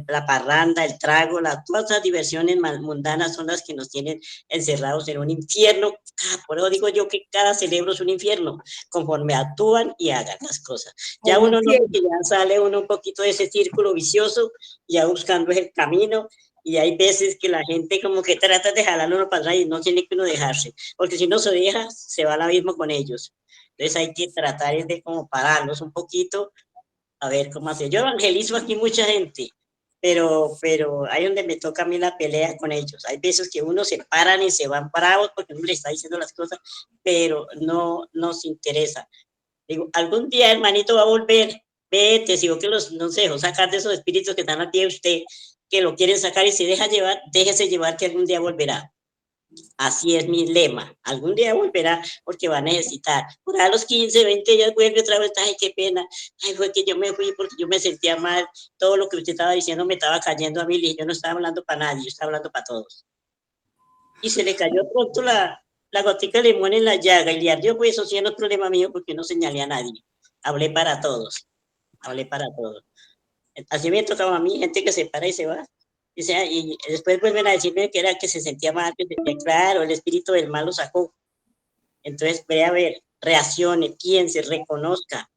La parranda, el trago, todas las diversiones mundanas son las que nos tienen encerrados en un infierno. Por eso digo yo que cada cerebro es un infierno, conforme actúan y hagan las cosas. Ya uno no, porque ya sale uno un poquito de ese círculo vicioso, ya buscando el camino, y hay veces que la gente como que trata de jalarlo uno para atrás y no tiene que uno dejarse, porque si no se deja, se va al abismo con ellos. Entonces hay que tratar de como pararlos un poquito, a ver cómo hacer. Yo evangelizo aquí mucha gente, pero ahí donde me toca a mí la pelea con ellos. Hay veces que uno se paran y se van parados porque uno le está diciendo las cosas, pero no nos interesa. Digo, algún día, hermanito, va a volver, vete, si vos que los, no sé, o sacar de esos espíritus que están a pie de usted, que lo quieren sacar y se deja llevar, déjese llevar que algún día volverá. Así es mi lema. Algún día volverá porque va a necesitar. Por a los 15, 20 días vuelve otra vez. Ay, qué pena. Ay, fue que yo me fui porque yo me sentía mal. Todo lo que usted estaba diciendo me estaba cayendo a mí. Y yo no estaba hablando para nadie, yo estaba hablando para todos. Y se le cayó pronto la gotica de limón en la llaga y le ardió, pues eso sí no es problema mío porque no señalé a nadie. Hablé para todos. Hablé para todos. Así me tocaba a mí, gente que se para y se va. Y después vuelven a decirme que era que se sentía mal, que sentía, claro, el espíritu del mal lo sacó. Entonces, ve a ver, reaccione, piense, reconozca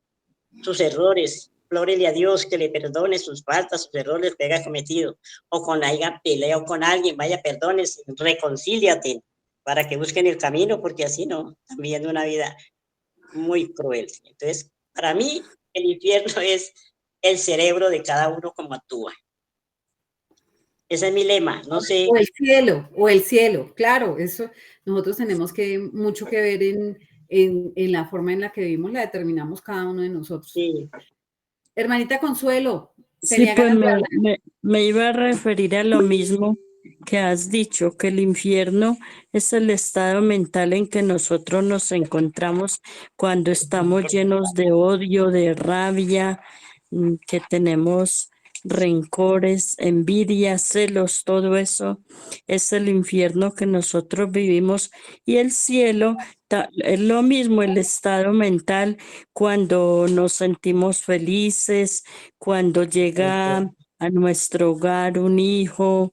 sus errores, flórele a Dios que le perdone sus faltas, sus errores que haya cometido, o con haya pelea o con alguien, vaya, perdones, reconcíliate, para que busquen el camino, porque así no, están viviendo una vida muy cruel. Entonces, para mí, el infierno es el cerebro de cada uno como actúa. Ese es mi lema, no sé.
O el cielo, claro, eso nosotros tenemos mucho que ver en la forma en la que vivimos, la determinamos cada uno de nosotros.
Sí.
Hermanita Consuelo,
sí, pues me iba a referir a lo mismo que has dicho, que el infierno es el estado mental en que nosotros nos encontramos cuando estamos llenos de odio, de rabia, que tenemos rencores, envidia, celos, todo eso es el infierno que nosotros vivimos, y el cielo es lo mismo, el estado mental cuando nos sentimos felices, cuando llega a nuestro hogar un hijo,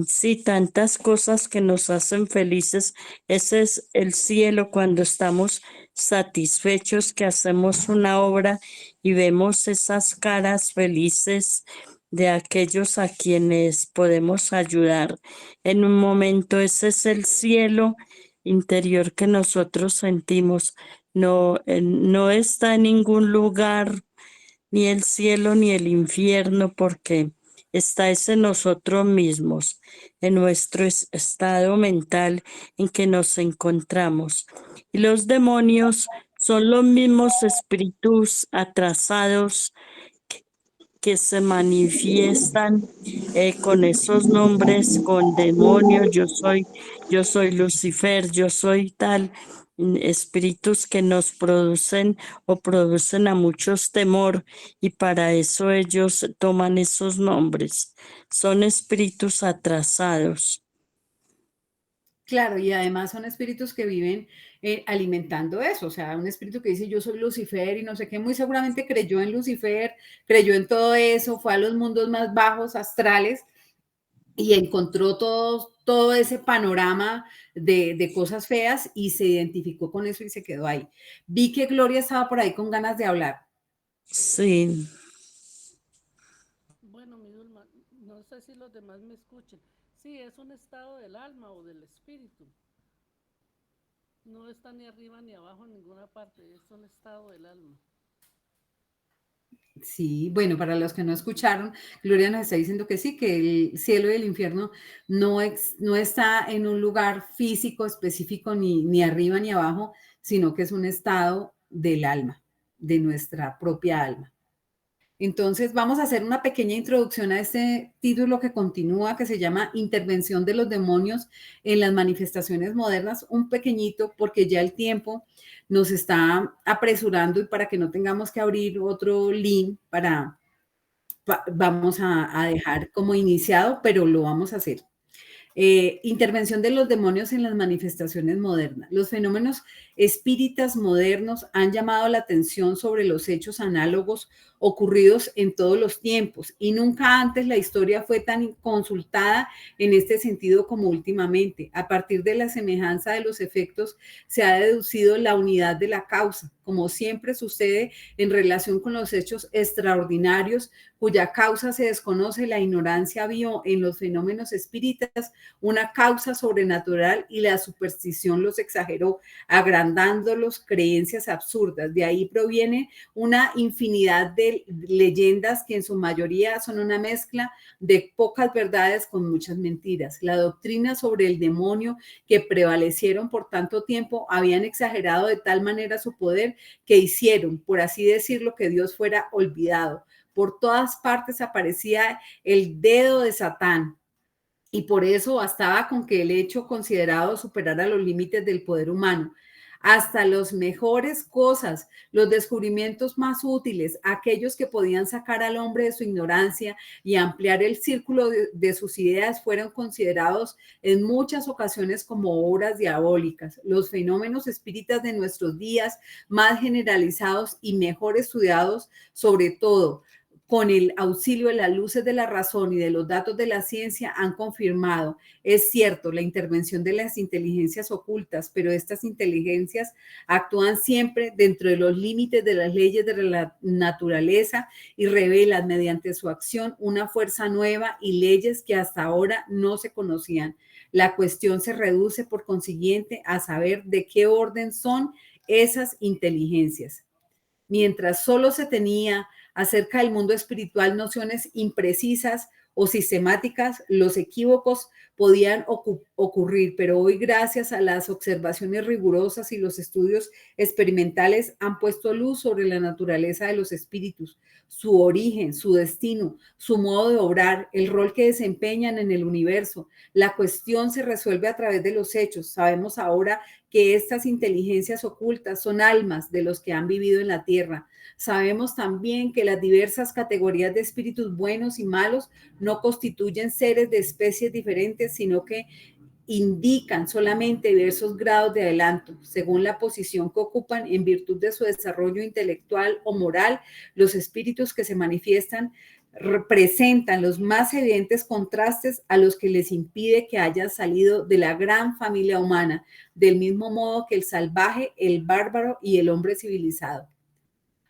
sí, tantas cosas que nos hacen felices. Ese es el cielo, cuando estamos satisfechos, que hacemos una obra y vemos esas caras felices de aquellos a quienes podemos ayudar en un momento. Ese es el cielo interior que nosotros sentimos. No, no está en ningún lugar, ni el cielo ni el infierno, porque está en nosotros mismos, en nuestro estado mental en que nos encontramos. Y los demonios son los mismos espíritus atrasados que se manifiestan con esos nombres, con demonios. Yo soy Lucifer, yo soy tal, espíritus que nos producen o producen a muchos temor, y para eso ellos toman esos nombres. Son espíritus atrasados.
Claro, y además son espíritus que viven alimentando eso, o sea, un espíritu que dice yo soy Lucifer y no sé qué, muy seguramente creyó en Lucifer, creyó en todo eso, fue a los mundos más bajos, astrales, y encontró todo ese panorama de cosas feas y se identificó con eso y se quedó ahí. Vi que Gloria estaba por ahí con ganas de hablar.
Sí,
Bueno, mi Dulma, no sé si los demás me escuchen. Sí, es un estado del alma o del espíritu. No está ni arriba ni abajo en ninguna parte, es un estado del alma.
Sí, bueno, para los que no escucharon, Gloria nos está diciendo que sí, que el cielo y el infierno no está en un lugar físico específico ni arriba ni abajo, sino que es un estado del alma, de nuestra propia alma. Entonces, vamos a hacer una pequeña introducción a este título que continúa, que se llama Intervención de los demonios en las manifestaciones modernas, un pequeñito, porque ya el tiempo nos está apresurando y para que no tengamos que abrir otro link vamos a dejar como iniciado, pero lo vamos a hacer. Intervención de los demonios en las manifestaciones modernas. Los fenómenos espíritas modernos han llamado la atención sobre los hechos análogos ocurridos en todos los tiempos y nunca antes la historia fue tan consultada en este sentido como últimamente. A partir de la semejanza de los efectos se ha deducido la unidad de la causa, como siempre sucede en relación con los hechos extraordinarios cuya causa se desconoce. La ignorancia vio en los fenómenos espíritas una causa sobrenatural y la superstición los exageró, agrandándolos creencias absurdas. De ahí proviene una infinidad de leyendas que en su mayoría son una mezcla de pocas verdades con muchas mentiras. La doctrina sobre el demonio que prevalecieron por tanto tiempo habían exagerado de tal manera su poder que hicieron, por así decirlo, que Dios fuera olvidado. Por todas partes aparecía el dedo de Satán, y por eso bastaba con que el hecho considerado superara los límites del poder humano. Hasta las mejores cosas, los descubrimientos más útiles, aquellos que podían sacar al hombre de su ignorancia y ampliar el círculo de sus ideas, fueron considerados en muchas ocasiones como obras diabólicas. Los fenómenos espíritas de nuestros días, más generalizados y mejor estudiados, sobre todo con el auxilio de las luces de la razón y de los datos de la ciencia, han confirmado, es cierto, la intervención de las inteligencias ocultas, pero estas inteligencias actúan siempre dentro de los límites de las leyes de la naturaleza y revelan mediante su acción una fuerza nueva y leyes que hasta ahora no se conocían. La cuestión se reduce, por consiguiente, a saber de qué orden son esas inteligencias. Mientras solo se tenía acerca del mundo espiritual nociones imprecisas o sistemáticas, los equívocos podían ocurrir, pero hoy, gracias a las observaciones rigurosas y los estudios experimentales, han puesto luz sobre la naturaleza de los espíritus, su origen, su destino, su modo de obrar, el rol que desempeñan en el universo. La cuestión se resuelve a través de los hechos. Sabemos ahora que estas inteligencias ocultas son almas de los que han vivido en la tierra. Sabemos también que las diversas categorías de espíritus buenos y malos no constituyen seres de especies diferentes, sino que indican solamente diversos grados de adelanto, según la posición que ocupan en virtud de su desarrollo intelectual o moral. Los espíritus que se manifiestan representan los más evidentes contrastes a los que les impide que hayan salido de la gran familia humana, del mismo modo que el salvaje, el bárbaro y el hombre civilizado.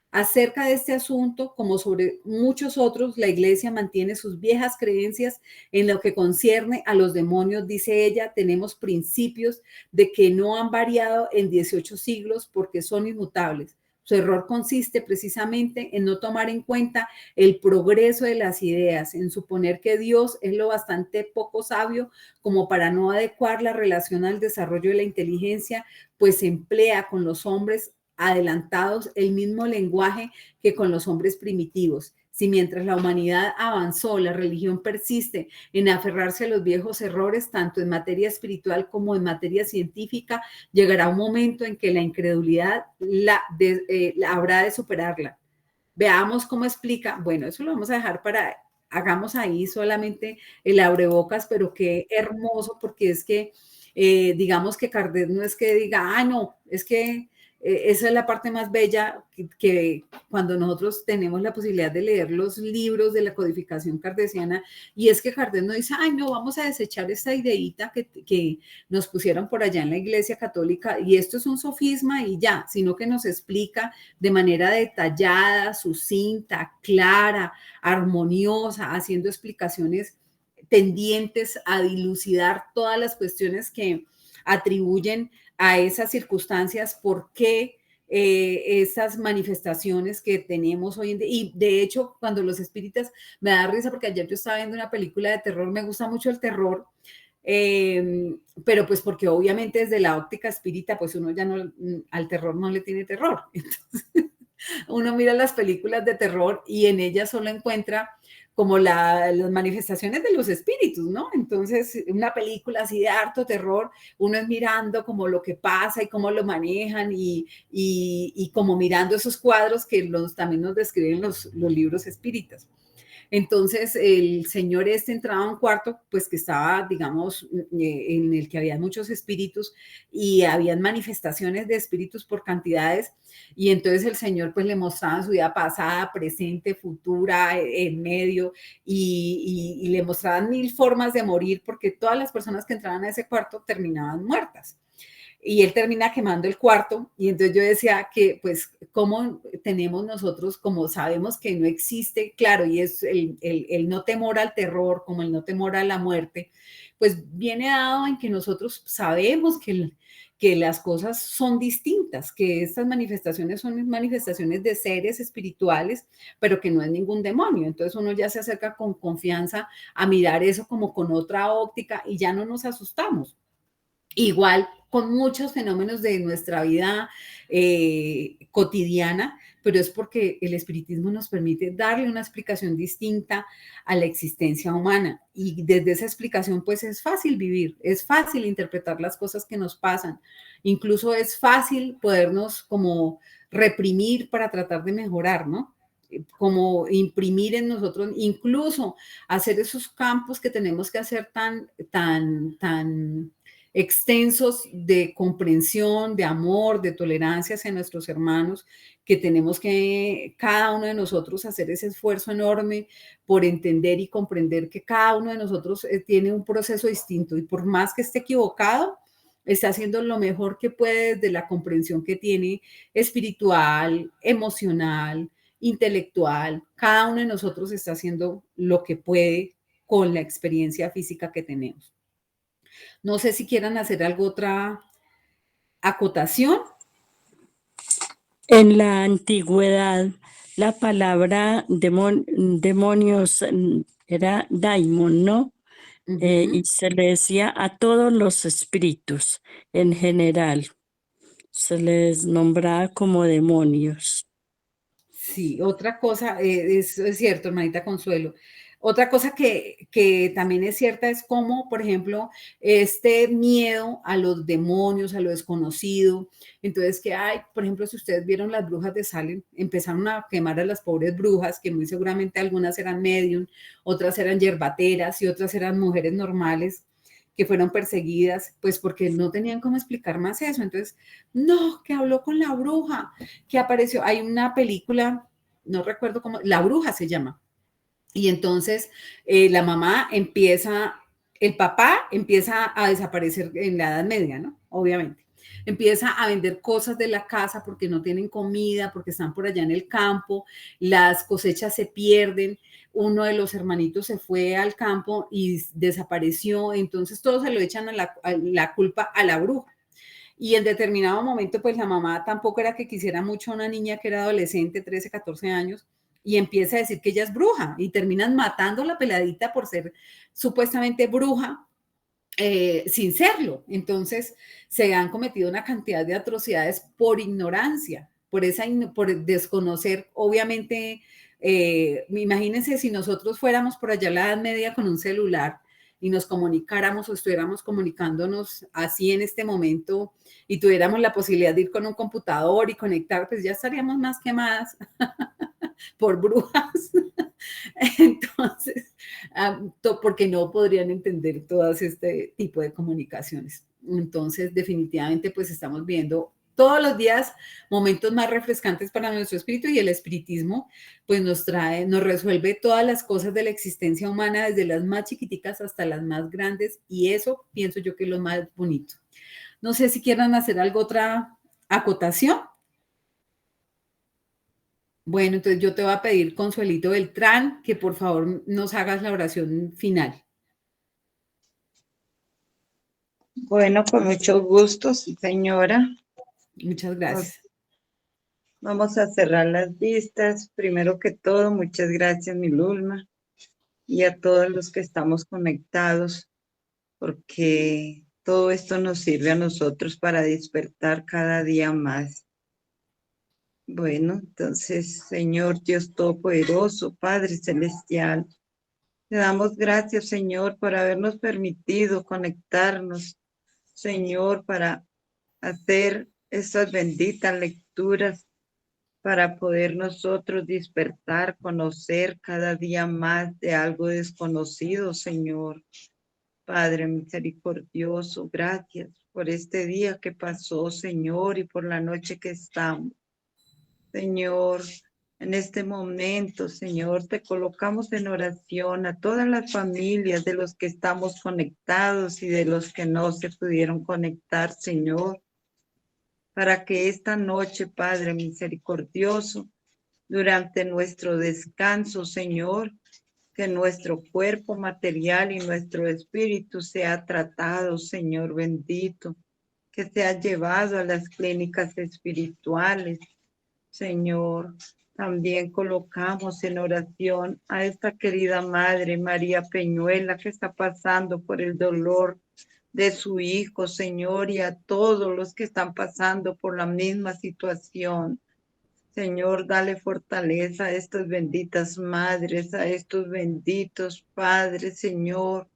Acerca de este asunto, como sobre muchos otros, la Iglesia mantiene sus viejas creencias en lo que concierne a los demonios. Dice ella, tenemos principios de que no han variado en 18 siglos porque son inmutables. Su error consiste precisamente en no tomar en cuenta el progreso de las ideas, en suponer que Dios es lo bastante poco sabio como para no adecuar la relación al desarrollo de la inteligencia, pues emplea con los hombres adelantados el mismo lenguaje que con los hombres primitivos. Si mientras la humanidad avanzó, la religión persiste en aferrarse a los viejos errores, tanto en materia espiritual como en materia científica, llegará un momento en que la incredulidad habrá de superarla. Veamos cómo explica. Bueno, eso lo vamos a dejar hagamos ahí solamente el abrebocas, pero qué hermoso, porque es que, digamos que Kardec no es que diga, no, es que esa es la parte más bella que cuando nosotros tenemos la posibilidad de leer los libros de la codificación kardeciana, y es que Kardec no dice, ay, no, vamos a desechar esta ideita que nos pusieron por allá en la Iglesia Católica y esto es un sofisma y ya, sino que nos explica de manera detallada, sucinta, clara, armoniosa, haciendo explicaciones tendientes a dilucidar todas las cuestiones que atribuyen a esas circunstancias, por qué esas manifestaciones que tenemos hoy en día. Y de hecho, cuando los espíritas, me da risa porque ayer yo estaba viendo una película de terror, me gusta mucho el terror, pero pues porque obviamente desde la óptica espírita, pues uno ya no, al terror no le tiene terror. Entonces, uno mira las películas de terror y en ellas solo encuentra como las manifestaciones de los espíritus, ¿no? Entonces, una película así de harto terror, uno es mirando como lo que pasa y cómo lo manejan y como mirando esos cuadros que también nos describen los libros espíritas. Entonces el señor este entraba a un cuarto, pues que estaba, digamos, en el que había muchos espíritus y habían manifestaciones de espíritus por cantidades. Y entonces el señor pues le mostraba su vida pasada, presente, futura, en medio, y le mostraban 1000 formas de morir porque todas las personas que entraban a ese cuarto terminaban muertas y él termina quemando el cuarto. Y entonces yo decía que, pues, ¿cómo tenemos nosotros, como sabemos que no existe, claro, y es el no temor al terror, como el no temor a la muerte, pues viene dado en que nosotros sabemos que las cosas son distintas, que estas manifestaciones son manifestaciones de seres espirituales, pero que no es ningún demonio. Entonces uno ya se acerca con confianza a mirar eso como con otra óptica y ya no nos asustamos. Igual con muchos fenómenos de nuestra vida cotidiana, pero es porque el espiritismo nos permite darle una explicación distinta a la existencia humana y desde esa explicación pues es fácil vivir, es fácil interpretar las cosas que nos pasan, incluso es fácil podernos como reprimir para tratar de mejorar, ¿no? Como imprimir en nosotros, incluso hacer esos campos que tenemos que hacer tan extensos de comprensión, de amor, de tolerancia hacia nuestros hermanos, que tenemos que cada uno de nosotros hacer ese esfuerzo enorme por entender y comprender que cada uno de nosotros tiene un proceso distinto y por más que esté equivocado, está haciendo lo mejor que puede desde la comprensión que tiene espiritual, emocional, intelectual. Cada uno de nosotros está haciendo lo que puede con la experiencia física que tenemos. No sé si quieran hacer alguna otra acotación.
En la antigüedad, la palabra demonios era daimon, ¿no? Y se le decía a todos los espíritus en general. Se les nombraba como demonios.
Sí, otra cosa, eso es cierto, hermanita Consuelo. Otra cosa que también es cierta es cómo, por ejemplo, este miedo a los demonios, a lo desconocido. Entonces, que hay, por ejemplo, si ustedes vieron las brujas de Salem, empezaron a quemar a las pobres brujas, que muy seguramente algunas eran medium, otras eran yerbateras y otras eran mujeres normales que fueron perseguidas, pues porque no tenían cómo explicar más eso. Entonces, no, que habló con la bruja, que apareció, hay una película, no recuerdo cómo, La Bruja se llama, y entonces la mamá empieza, el papá empieza a desaparecer en la Edad Media, ¿no? Obviamente. Empieza a vender cosas de la casa porque no tienen comida, porque están por allá en el campo, las cosechas se pierden, uno de los hermanitos se fue al campo y desapareció, entonces todos se lo echan a la culpa a la bruja. Y en determinado momento, pues la mamá tampoco era que quisiera mucho a una niña que era adolescente, 13, 14 años, y empieza a decir que ella es bruja y terminan matando a la peladita por ser supuestamente bruja sin serlo. Entonces se han cometido una cantidad de atrocidades por ignorancia, por desconocer, obviamente. Imagínense si nosotros fuéramos por allá a la Edad Media con un celular y nos comunicáramos o estuviéramos comunicándonos así en este momento y tuviéramos la posibilidad de ir con un computador y conectar, pues ya estaríamos más quemadas por brujas. Entonces, porque no podrían entender todas este tipo de comunicaciones. Entonces, definitivamente, pues estamos viendo todos los días momentos más refrescantes para nuestro espíritu, y el espiritismo pues nos trae, nos resuelve todas las cosas de la existencia humana, desde las más chiquiticas hasta las más grandes, y eso pienso yo que es lo más bonito. No sé si quieran hacer algo, otra acotación. Bueno, entonces yo te voy a pedir, Consuelito Beltrán, que por favor nos hagas la oración final.
Bueno, con mucho gusto, sí, señora.
Muchas gracias.
Vamos a cerrar las vistas. Primero que todo, muchas gracias, mi Lulma, y a todos los que estamos conectados, porque todo esto nos sirve a nosotros para despertar cada día más. Bueno, entonces, Señor Dios Todopoderoso, Padre Celestial, te damos gracias, Señor, por habernos permitido conectarnos, Señor, para hacer estas benditas lecturas, para poder nosotros despertar, conocer cada día más de algo desconocido, Señor. Padre misericordioso, gracias por este día que pasó, Señor, y por la noche que estamos. Señor, en este momento, Señor, te colocamos en oración a todas las familias de los que estamos conectados y de los que no se pudieron conectar, Señor, para que esta noche, Padre misericordioso, durante nuestro descanso, Señor, que nuestro cuerpo material y nuestro espíritu sea tratado, Señor bendito, que sea llevado a las clínicas espirituales, Señor. También colocamos en oración a esta querida Madre María Peñuela, que está pasando por el dolor de su hijo, Señor, y a todos los que están pasando por la misma situación. Señor, dale fortaleza a estas benditas madres, a estos benditos padres, Señor,